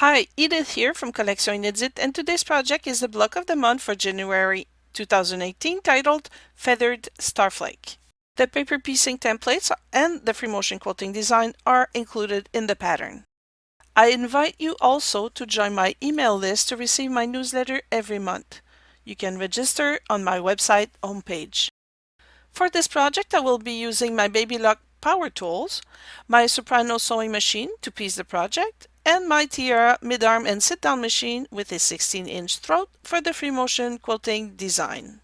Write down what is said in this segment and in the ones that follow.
Hi, Edith here from Collection Inédith, and today's project is the block of the month for January 2018 titled Feathered Starflake. The paper piecing templates and the free motion quilting design are included in the pattern. I invite you also to join my email list to receive my newsletter every month. You can register on my website homepage. For this project, I will be using my Baby Lock power tools, my Soprano sewing machine to piece the project, and my Tiara mid-arm and sit-down machine with a 16-inch throat for the free motion quilting design.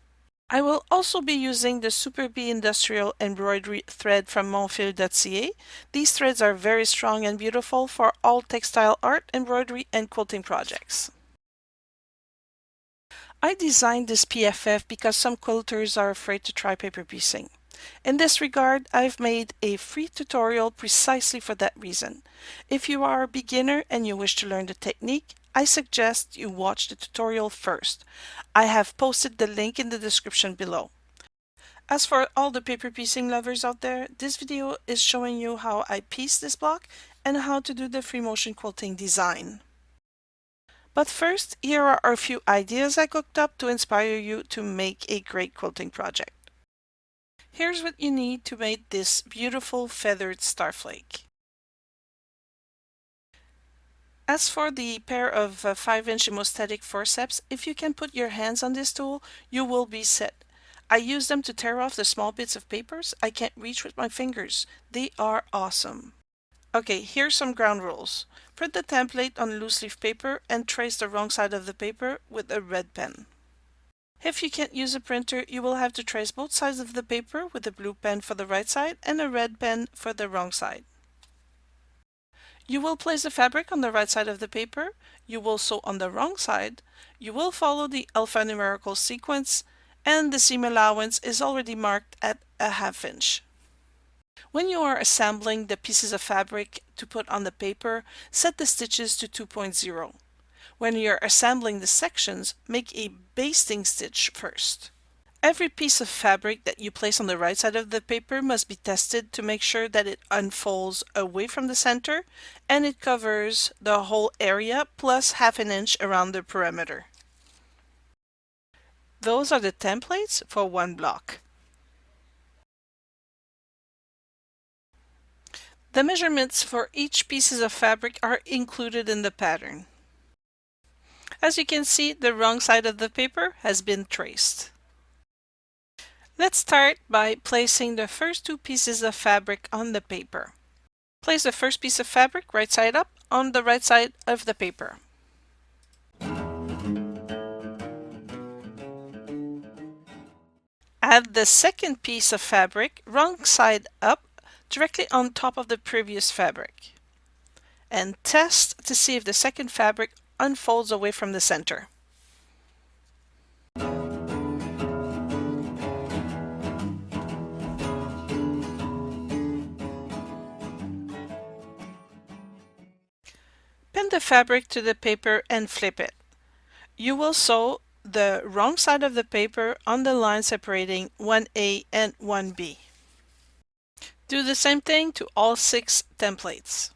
I will also be using the Super Bee Industrial Embroidery thread from Monfil.ca. These threads are very strong and beautiful for all textile art, embroidery, and quilting projects. I designed this PFF because some quilters are afraid to try paper piecing. In this regard, I've made a free tutorial precisely for that reason. If you are a beginner and you wish to learn the technique, I suggest you watch the tutorial first. I have posted the link in the description below. As for all the paper piecing lovers out there, this video is showing you how I piece this block and how to do the free motion quilting design. But first, here are a few ideas I cooked up to inspire you to make a great quilting project. Here's what you need to make this beautiful feathered starflake. As for the pair of 5-inch hemostatic forceps, if you can put your hands on this tool, you will be set. I use them to tear off the small bits of papers I can't reach with my fingers. They are awesome. Okay, here's some ground rules. Print the template on loose leaf paper and trace the wrong side of the paper with a red pen. If you can't use a printer, you will have to trace both sides of the paper with a blue pen for the right side and a red pen for the wrong side. You will place the fabric on the right side of the paper, you will sew on the wrong side, you will follow the alphanumerical sequence, and the seam allowance is already marked at a 1/2 inch. When you are assembling the pieces of fabric to put on the paper, set the stitches to 2.0. When you're assembling the sections, make a basting stitch first. Every piece of fabric that you place on the right side of the paper must be tested to make sure that it unfolds away from the center and it covers the whole area plus 1/2 inch around the perimeter. Those are the templates for one block. The measurements for each pieces of fabric are included in the pattern. As you can see, the wrong side of the paper has been traced. Let's start by placing the first 2 pieces of fabric on the paper. Place the first piece of fabric right side up on the right side of the paper. Add the second piece of fabric wrong side up directly on top of the previous fabric. And test to see if the second fabric unfolds away from the center. Pin the fabric to the paper and flip it. You will sew the wrong side of the paper on the line separating 1A and 1B. Do the same thing to all 6 templates.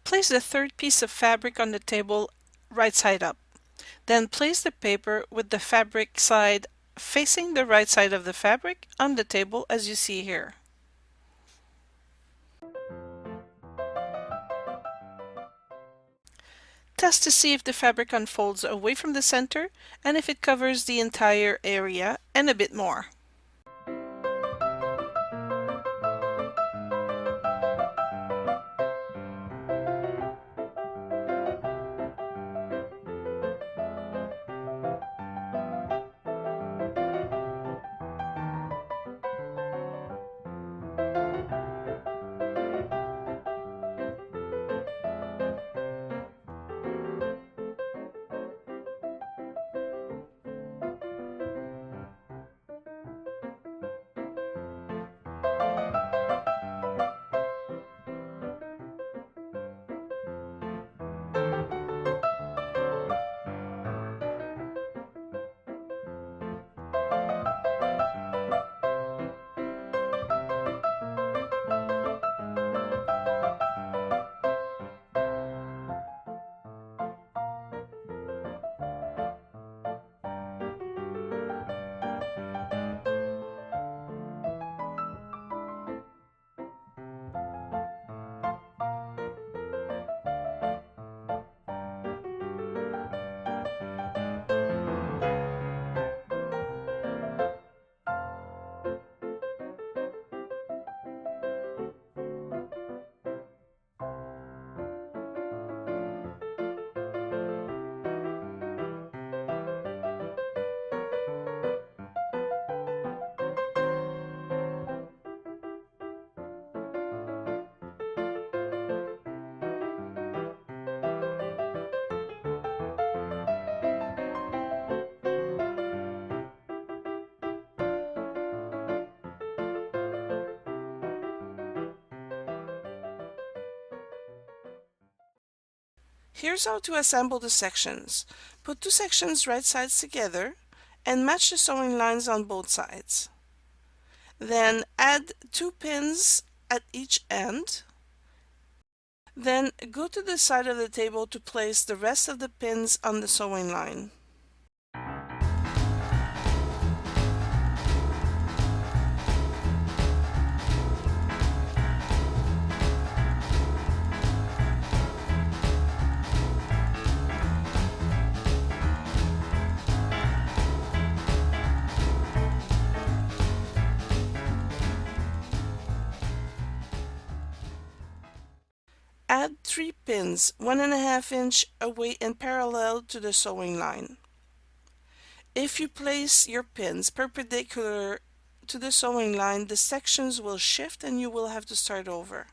Place the third piece of fabric on the table right side up. Then place the paper with the fabric side facing the right side of the fabric on the table as you see here. Test to see if the fabric unfolds away from the center and if it covers the entire area and a bit more. Here's how to assemble the sections. Put two sections right sides together and match the sewing lines on both sides. Then add two pins at each end. Then go to the side of the table to place the rest of the pins on the sewing line. Add 3 pins 1.5 inch away and parallel to the sewing line. If you place your pins perpendicular to the sewing line, the sections will shift and you will have to start over.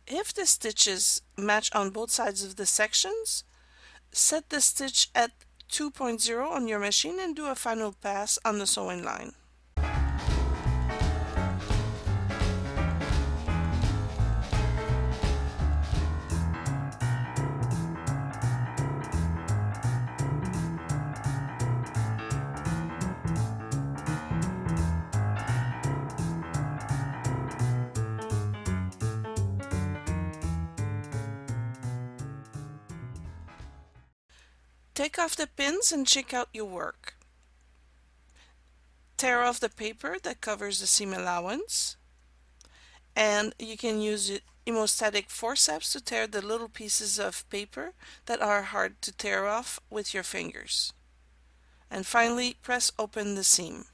If the stitches match on both sides of the sections, set the stitch at 2.0 on your machine and do a final pass on the sewing line. Take off the pins and check out your work. Tear off the paper that covers the seam allowance, and you can use hemostatic forceps to tear the little pieces of paper that are hard to tear off with your fingers. And finally, press open the seam.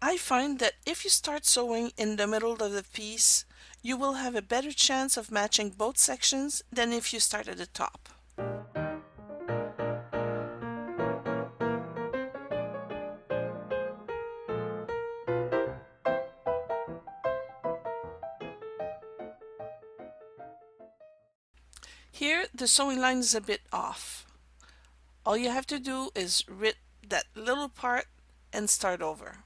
I find that if you start sewing in the middle of the piece, you will have a better chance of matching both sections than if you start at the top. Here, the sewing line is a bit off. All you have to do is rip that little part and start over.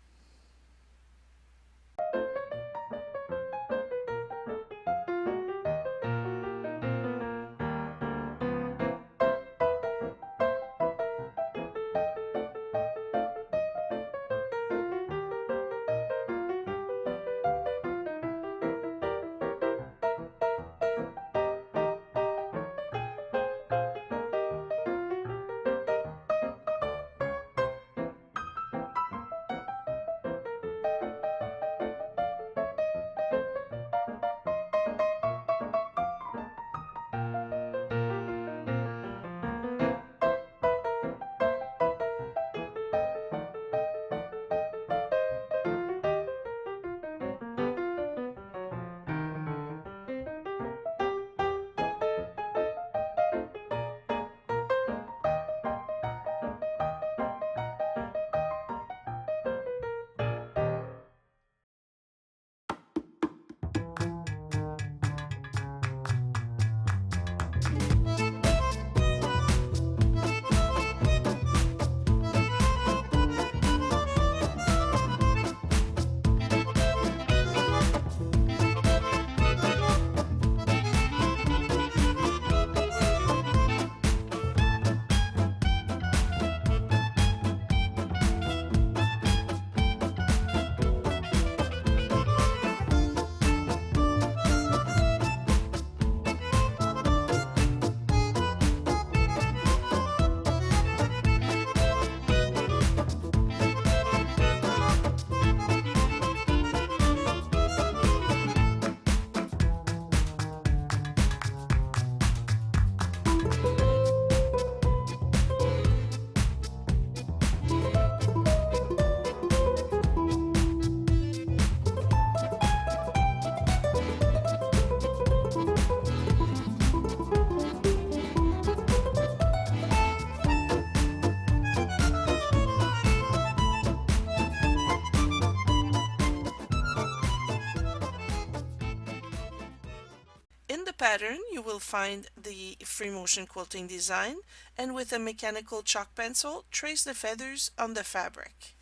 pattern, you will find the free motion quilting design, and with a mechanical chalk pencil, trace the feathers on the fabric.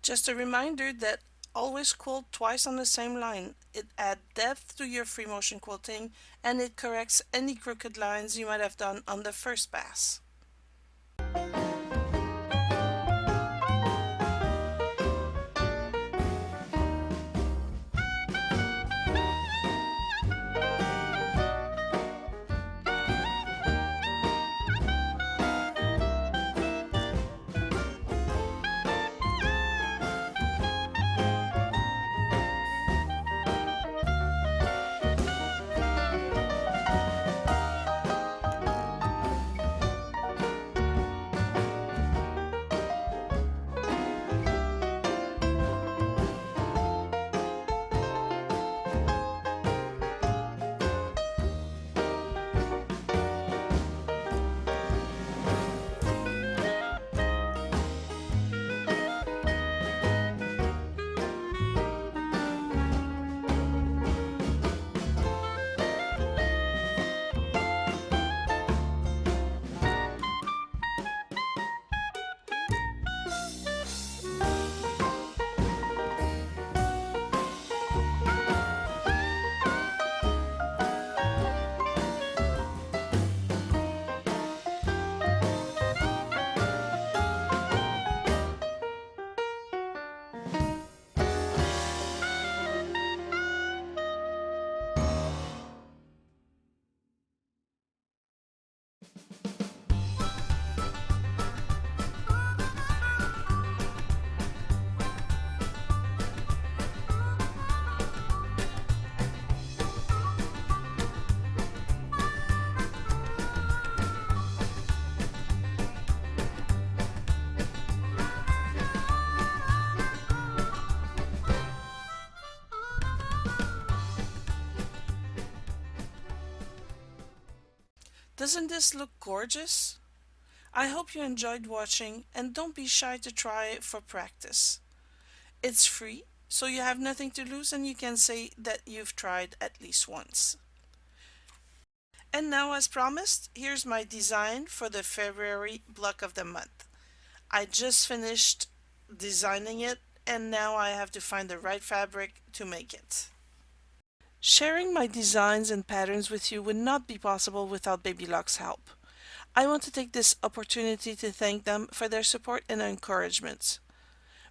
Just a reminder that always quilt twice on the same line. It adds depth to your free motion quilting, and it corrects any crooked lines you might have done on the first pass. Doesn't this look gorgeous? I hope you enjoyed watching, and don't be shy to try it for practice. It's free, so you have nothing to lose, and you can say that you've tried at least once. And now, as promised, here's my design for the February block of the month. I just finished designing it, and now I have to find the right fabric to make it. Sharing my designs and patterns with you would not be possible without Baby Lock's help. I want to take this opportunity to thank them for their support and encouragement.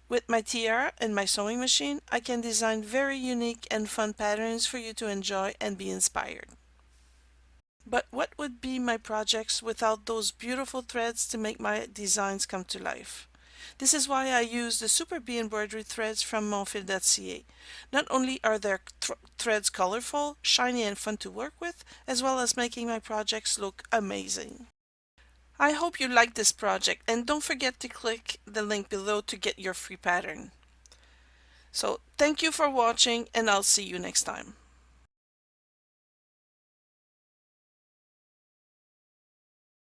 With my tiara and my sewing machine, I can design very unique and fun patterns for you to enjoy and be inspired. But what would be my projects without those beautiful threads to make my designs come to life? This is why I use the Super Bee embroidery threads from Monfil.ca. Not only are their threads colorful, shiny and fun to work with, as well as making my projects look amazing. I hope you like this project, and don't forget to click the link below to get your free pattern. So thank you for watching, and I'll see you next time.